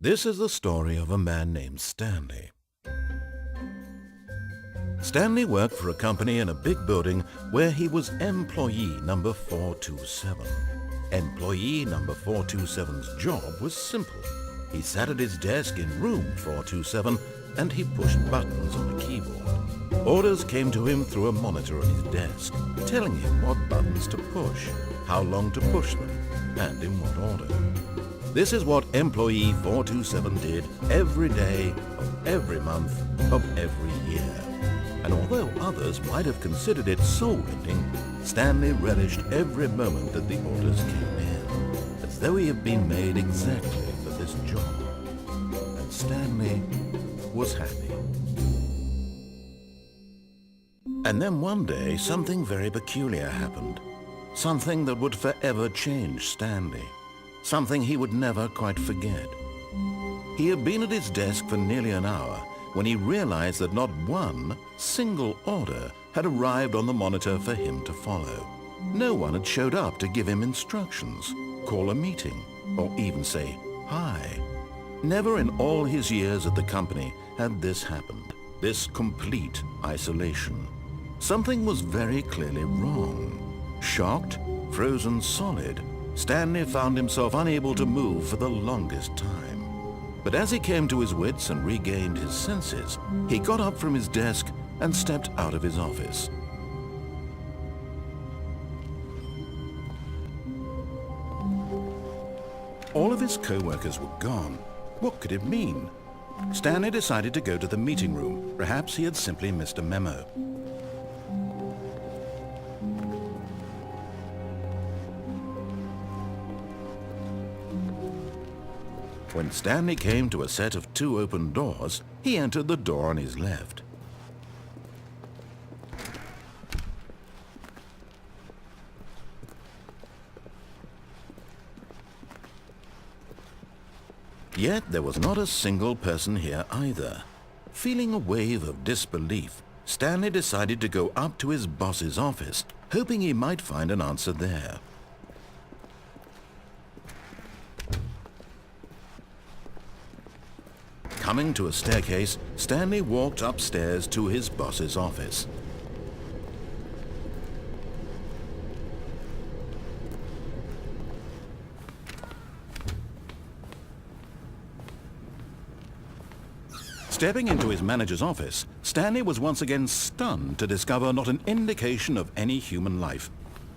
This is the story of a man named Stanley. Stanley worked for a company in a big building where he was employee number 427. Employee number 427's job was simple. He sat at his desk in room 427 and he pushed buttons on a keyboard. Orders came to him through a monitor on his desk, telling him what buttons to push, how long to push them, and in what order. This is what employee 427 did every day of every month of every year. And although others might have considered it soul-rending, Stanley relished every moment that the orders came in, as though he had been made exactly for this job. And Stanley was happy. And then one day, something very peculiar happened. Something that would forever change Stanley. Something he would never quite forget. He had been at his desk for nearly an hour when he realized that not one single order had arrived on the monitor for him to follow. No one had showed up to give him instructions, call a meeting, or even say hi. Never in all his years at the company had this happened, this complete isolation. Something was very clearly wrong. Shocked, frozen solid, Stanley found himself unable to move for the longest time. But as he came to his wits and regained his senses, he got up from his desk and stepped out of his office. All of his co-workers were gone. What could it mean? Stanley decided to go to the meeting room. Perhaps he had simply missed a memo. When Stanley came to a set of 2 open doors, he entered the door on his left. Yet there was not a single person here either. Feeling a wave of disbelief, Stanley decided to go up to his boss's office, hoping he might find an answer there. Coming to a staircase, Stanley walked upstairs to his boss's office. Stepping into his manager's office, Stanley was once again stunned to discover not an indication of any human life.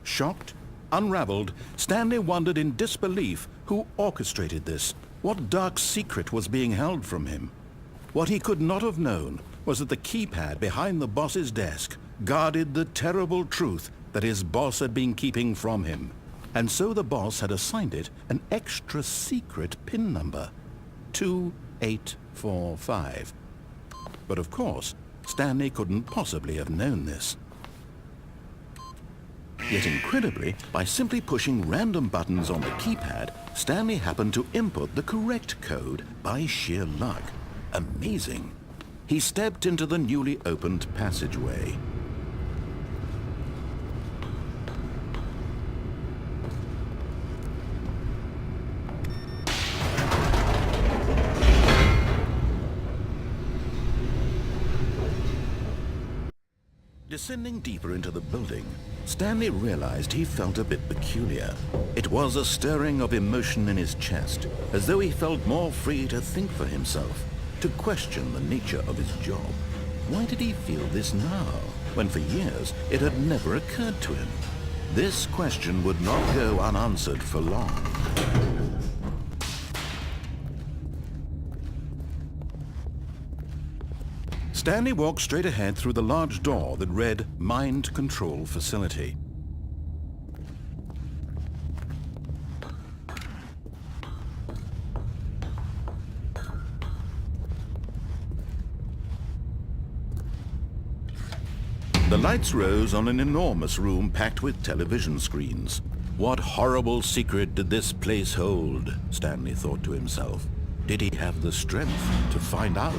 Shocked, unraveled, Stanley wondered in disbelief who orchestrated this. What dark secret was being held from him? What he could not have known was that the keypad behind the boss's desk guarded the terrible truth that his boss had been keeping from him. And so the boss had assigned it an extra secret PIN number, 2845. But of course, Stanley couldn't possibly have known this. Yet incredibly, by simply pushing random buttons on the keypad, Stanley happened to input the correct code by sheer luck. Amazing. He stepped into the newly opened passageway. Descending deeper into the building, Stanley realized he felt a bit peculiar. It was a stirring of emotion in his chest, as though he felt more free to think for himself, to question the nature of his job. Why did he feel this now, when for years it had never occurred to him? This question would not go unanswered for long. Stanley walked straight ahead through the large door that read Mind Control Facility. The lights rose on an enormous room packed with television screens. What horrible secret did this place hold? Stanley thought to himself. Did he have the strength to find out?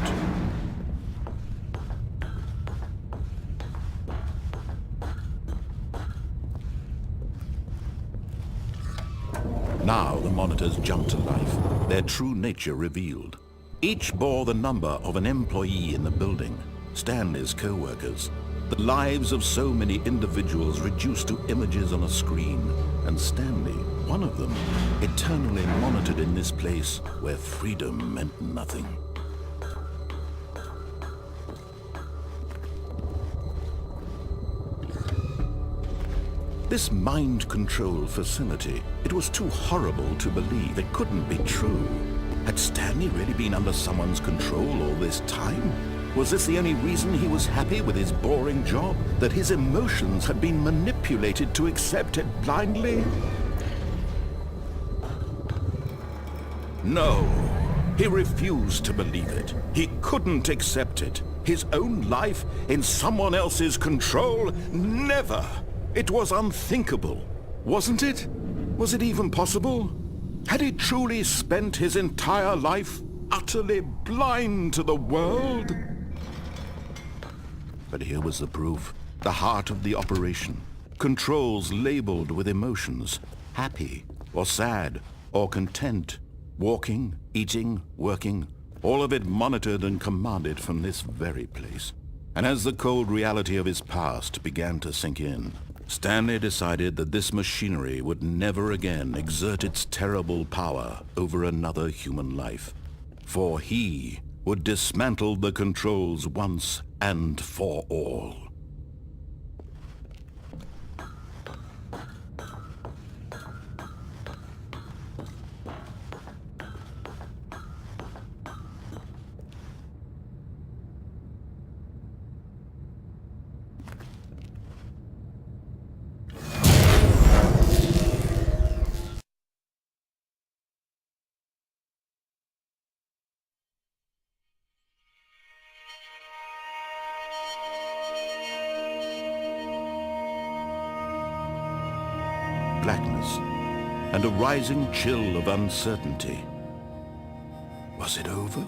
Now the monitors jumped to life, their true nature revealed. Each bore the number of an employee in the building, Stanley's co-workers. The lives of so many individuals reduced to images on a screen, and Stanley, one of them, eternally monitored in this place where freedom meant nothing. This mind control facility, it was too horrible to believe. It couldn't be true. Had Stanley really been under someone's control all this time? Was this the only reason he was happy with his boring job? That his emotions had been manipulated to accept it blindly? No, he refused to believe it. He couldn't accept it. His own life in someone else's control? Never! It was unthinkable, wasn't it? Was it even possible? Had he truly spent his entire life utterly blind to the world? But here was the proof, the heart of the operation. Controls labeled with emotions, happy or sad or content, walking, eating, working, all of it monitored and commanded from this very place. And as the cold reality of his past began to sink in, Stanley decided that this machinery would never again exert its terrible power over another human life. For he would dismantle the controls once and for all. Blackness, and a rising chill of uncertainty. Was it over?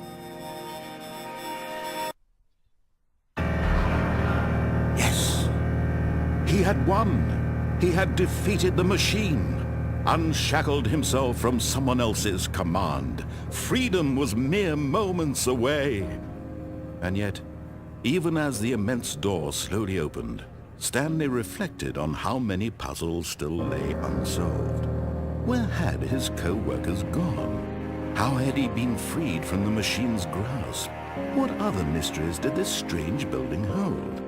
Yes! He had won! He had defeated the machine, unshackled himself from someone else's command. Freedom was mere moments away. And yet, even as the immense door slowly opened, Stanley reflected on how many puzzles still lay unsolved. Where had his co-workers gone? How had he been freed from the machine's grasp? What other mysteries did this strange building hold?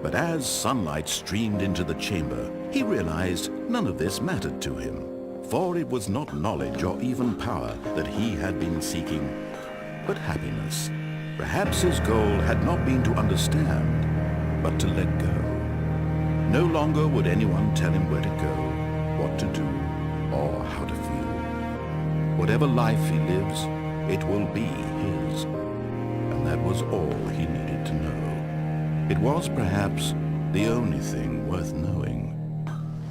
But as sunlight streamed into the chamber, he realized none of this mattered to him, for it was not knowledge or even power that he had been seeking, but happiness. Perhaps his goal had not been to understand, but to let go. No longer would anyone tell him where to go, what to do, or how to feel. Whatever life he lives, it will be his. And that was all he needed to know. It was perhaps the only thing worth knowing.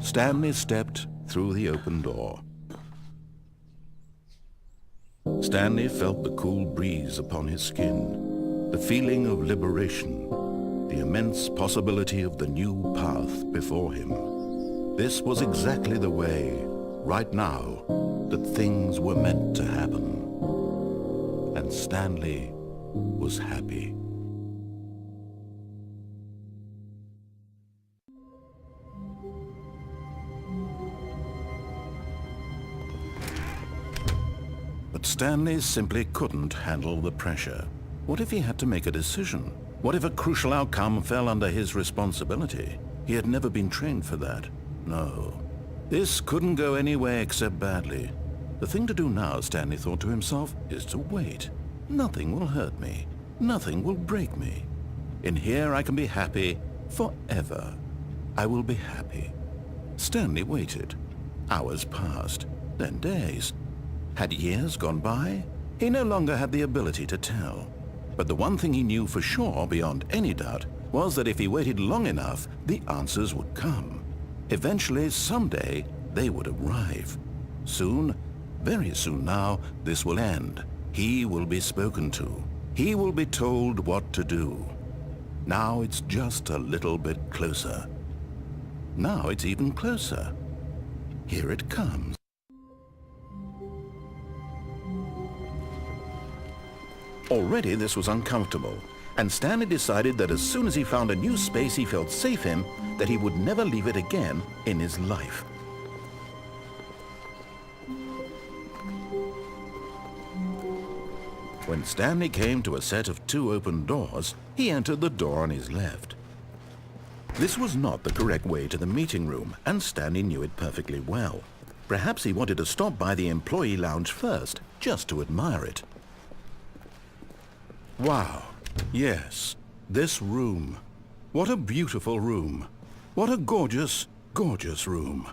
Stanley stepped through the open door. Stanley felt the cool breeze upon his skin, the feeling of liberation, the immense possibility of the new path before him. This was exactly the way, right now, that things were meant to happen. And Stanley was happy. But Stanley simply couldn't handle the pressure. What if he had to make a decision? What if a crucial outcome fell under his responsibility? He had never been trained for that. No. This couldn't go any way except badly. The thing to do now, Stanley thought to himself, is to wait. Nothing will hurt me. Nothing will break me. In here I can be happy forever. I will be happy. Stanley waited. Hours passed, then days. Had years gone by? He no longer had the ability to tell. But the one thing he knew for sure, beyond any doubt, was that if he waited long enough, the answers would come. Eventually, someday, they would arrive. Soon, very soon now, this will end. He will be spoken to. He will be told what to do. Now it's just a little bit closer. Now it's even closer. Here it comes. Already this was uncomfortable, and Stanley decided that as soon as he found a new space he felt safe in, that he would never leave it again in his life. When Stanley came to a set of 2 open doors, he entered the door on his left. This was not the correct way to the meeting room, and Stanley knew it perfectly well. Perhaps he wanted to stop by the employee lounge first, just to admire it. Wow, yes, this room. What a beautiful room. What a gorgeous, gorgeous room.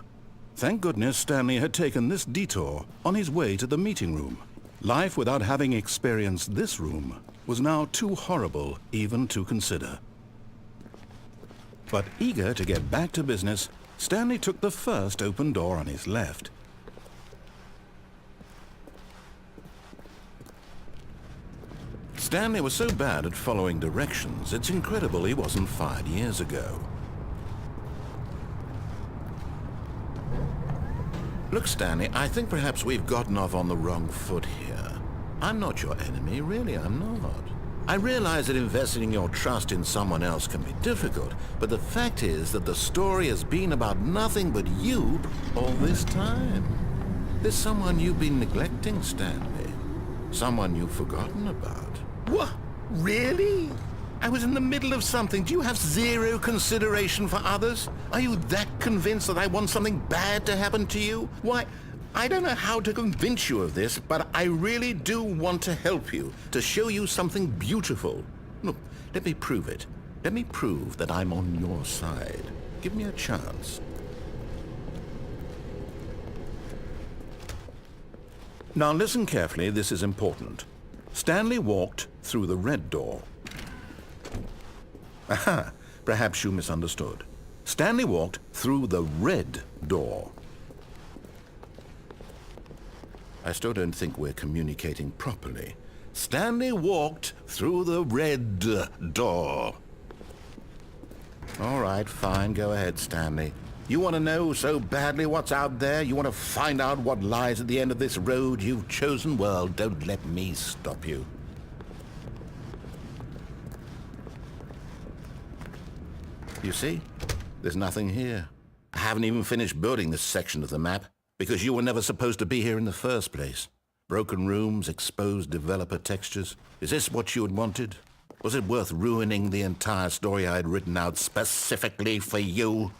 Thank goodness Stanley had taken this detour on his way to the meeting room. Life without having experienced this room was now too horrible even to consider. But eager to get back to business, Stanley took the first open door on his left. Stanley was so bad at following directions, it's incredible he wasn't fired years ago. Look, Stanley, I think perhaps we've gotten off on the wrong foot here. I'm not your enemy, really, I'm not. I realize that investing your trust in someone else can be difficult, but the fact is that the story has been about nothing but you all this time. There's someone you've been neglecting, Stanley. Someone you've forgotten about. What? Really? I was in the middle of something. Do you have zero consideration for others? Are you that convinced that I want something bad to happen to you? Why, I don't know how to convince you of this, but I really do want to help you, to show you something beautiful. Look, let me prove it. Let me prove that I'm on your side. Give me a chance. Now listen carefully, this is important. Stanley walked through the red door. Aha, perhaps you misunderstood. Stanley walked through the red door. I still don't think we're communicating properly. Stanley walked through the red door. All right, fine, go ahead, Stanley. You want to know so badly what's out there? You want to find out what lies at the end of this road you've chosen? Well, don't let me stop you. You see? There's nothing here. I haven't even finished building this section of the map, because you were never supposed to be here in the first place. Broken rooms, exposed developer textures. Is this what you had wanted? Was it worth ruining the entire story I had written out specifically for you?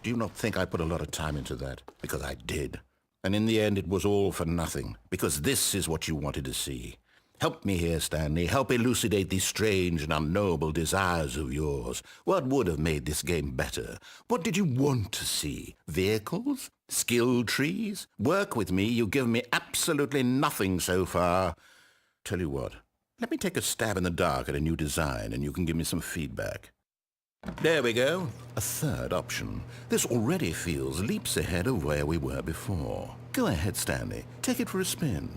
Do you not think I put a lot of time into that? Because I did. And in the end, it was all for nothing, because this is what you wanted to see. Help me here, Stanley. Help elucidate these strange and unknowable desires of yours. What would have made this game better? What did you want to see? Vehicles? Skill trees? Work with me. You've given me absolutely nothing so far. Tell you what, let me take a stab in the dark at a new design, and you can give me some feedback. There we go. A third option. This already feels leaps ahead of where we were before. Go ahead, Stanley. Take it for a spin.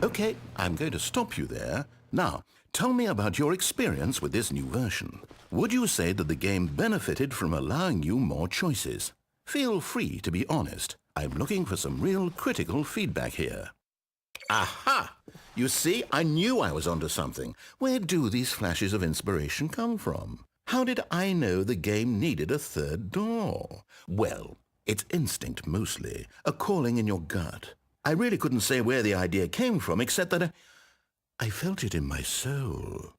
Okay, I'm going to stop you there. Now, tell me about your experience with this new version. Would you say that the game benefited from allowing you more choices? Feel free to be honest. I'm looking for some real critical feedback here. Aha! You see, I knew I was onto something. Where do these flashes of inspiration come from? How did I know the game needed a third door? Well, it's instinct mostly, a calling in your gut. I really couldn't say where the idea came from, except that I felt it in my soul.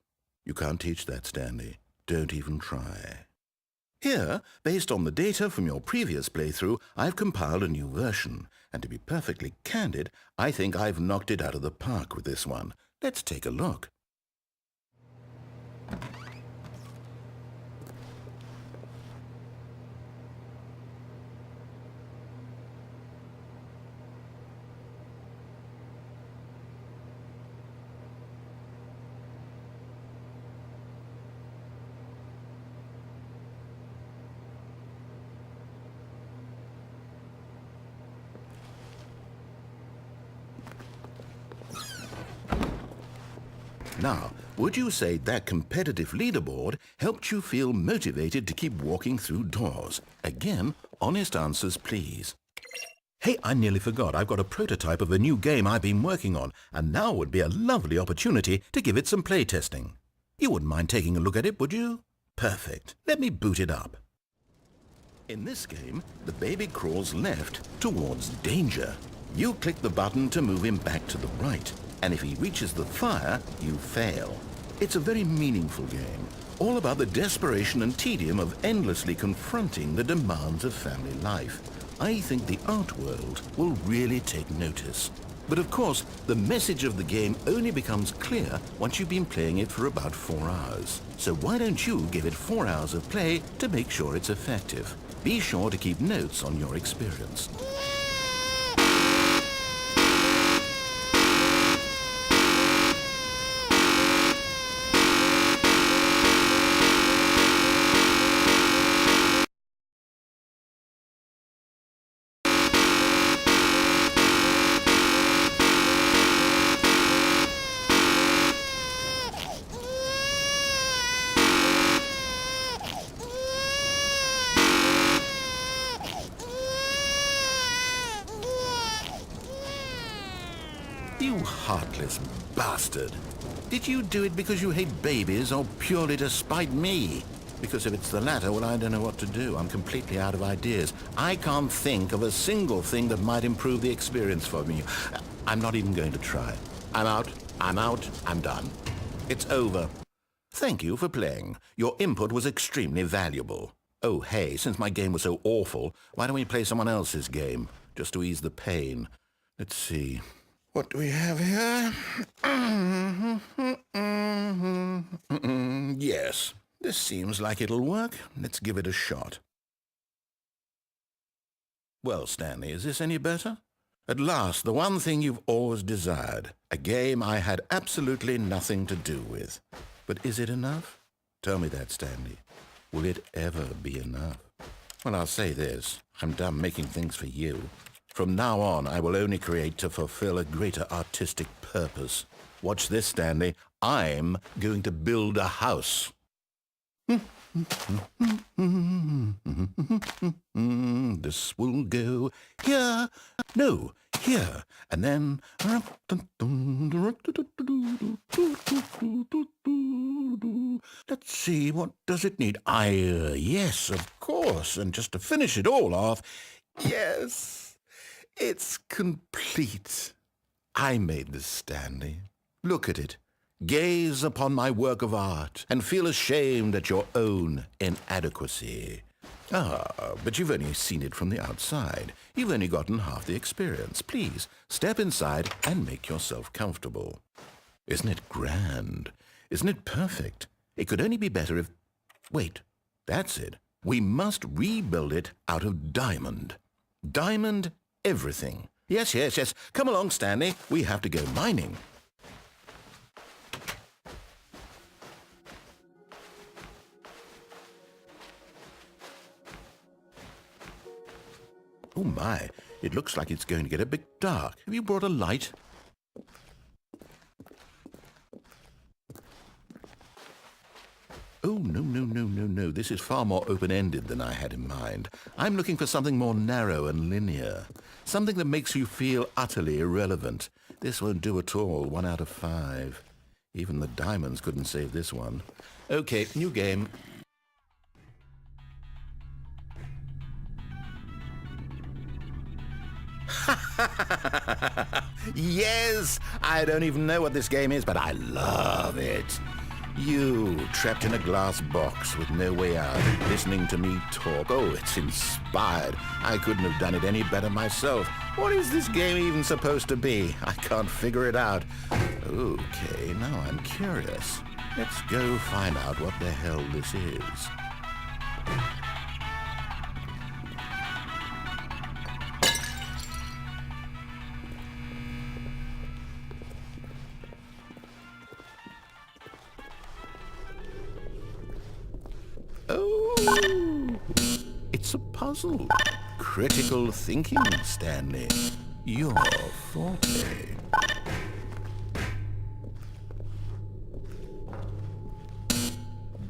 You can't teach that, Stanley. Don't even try. Here, based on the data from your previous playthrough, I've compiled a new version. And to be perfectly candid, I think I've knocked it out of the park with this one. Let's take a look. Now, would you say that competitive leaderboard helped you feel motivated to keep walking through doors? Again, honest answers, please. Hey, I nearly forgot. I've got a prototype of a new game I've been working on, and now would be a lovely opportunity to give it some playtesting. You wouldn't mind taking a look at it, would you? Perfect. Let me boot it up. In this game, the baby crawls left towards danger. You click the button to move him back to the right, and if he reaches the fire, you fail. It's a very meaningful game, all about the desperation and tedium of endlessly confronting the demands of family life. I think the art world will really take notice. But of course, the message of the game only becomes clear once you've been playing it for about 4 hours. So why don't you give it 4 hours of play to make sure it's effective? Be sure to keep notes on your experience. You heartless bastard. Did you do it because you hate babies or purely to spite me? Because if it's the latter, well, I don't know what to do. I'm completely out of ideas. I can't think of a single thing that might improve the experience for me. I'm not even going to try. I'm out, I'm done. It's over. Thank you for playing. Your input was extremely valuable. Oh, hey, since my game was so awful, why don't we play someone else's game, just to ease the pain? Let's see. What do we have here? Yes, this seems like it'll work. Let's give it a shot. Well, Stanley, is this any better? At last, the one thing you've always desired. A game I had absolutely nothing to do with. But is it enough? Tell me that, Stanley. Will it ever be enough? Well, I'll say this. I'm done making things for you. From now on, I will only create to fulfill a greater artistic purpose. Watch this, Stanley. I'm going to build a house. This will go here. No, here. And then... Let's see, what does it need? Yes, of course. And just to finish it all off, yes. It's complete. I made this, Stanley. Look at it. Gaze upon my work of art and feel ashamed at your own inadequacy. But you've only seen it from the outside. You've only gotten half the experience. Please, step inside and make yourself comfortable. Isn't it grand? Isn't it perfect? It could only be better if... Wait, that's it. We must rebuild it out of diamond. Diamond everything. Yes. Come along, Stanley. We have to go mining. Oh my, it looks like it's going to get a bit dark. Have you brought a light? Oh, no. This is far more open-ended than I had in mind. I'm looking for something more narrow and linear. Something that makes you feel utterly irrelevant. This won't do at all. 1 out of 5. Even the diamonds couldn't save this one. Okay, new game. Yes! I don't even know what this game is, but I love it. You, trapped in a glass box with no way out, listening to me talk. Oh, it's inspired. I couldn't have done it any better myself. What is this game even supposed to be? I can't figure it out. Okay, now I'm curious. Let's go find out what the hell this is. Oh, it's a puzzle. Critical thinking, Stanley. Your forte.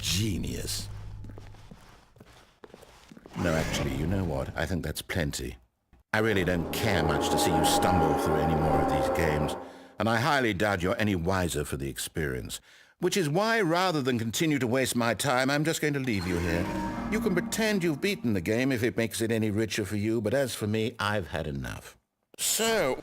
genius. No, actually, you know what? I think that's plenty. I really don't care much to see you stumble through any more of these games, and I highly doubt you're any wiser for the experience. Which is why, rather than continue to waste my time, I'm just going to leave you here. You can pretend you've beaten the game if it makes it any richer for you, but as for me, I've had enough. So...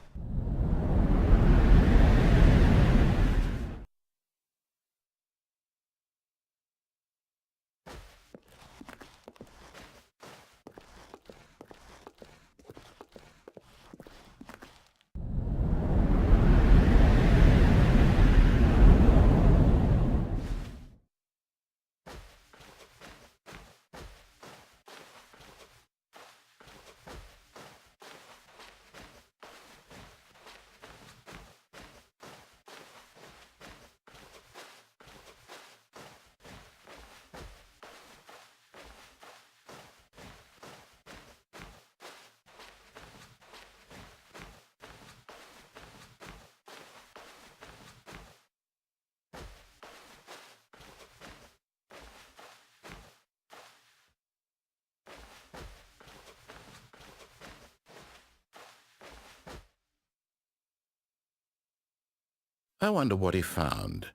I wonder what he found.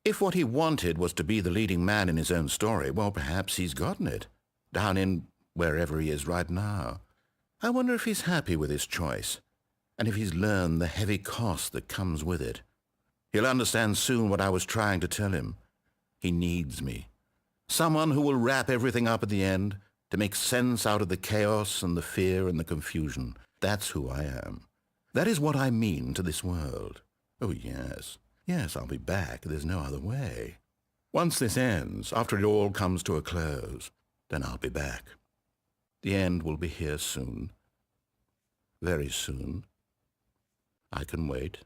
If what he wanted was to be the leading man in his own story, well, perhaps he's gotten it, down in wherever he is right now. I wonder if he's happy with his choice, and if he's learned the heavy cost that comes with it. He'll understand soon what I was trying to tell him. He needs me. Someone who will wrap everything up at the end, to make sense out of the chaos and the fear and the confusion. That's who I am. That is what I mean to this world. Oh, yes. Yes, I'll be back. There's no other way. Once this ends, after it all comes to a close, then I'll be back. The end will be here soon. Very soon. I can wait.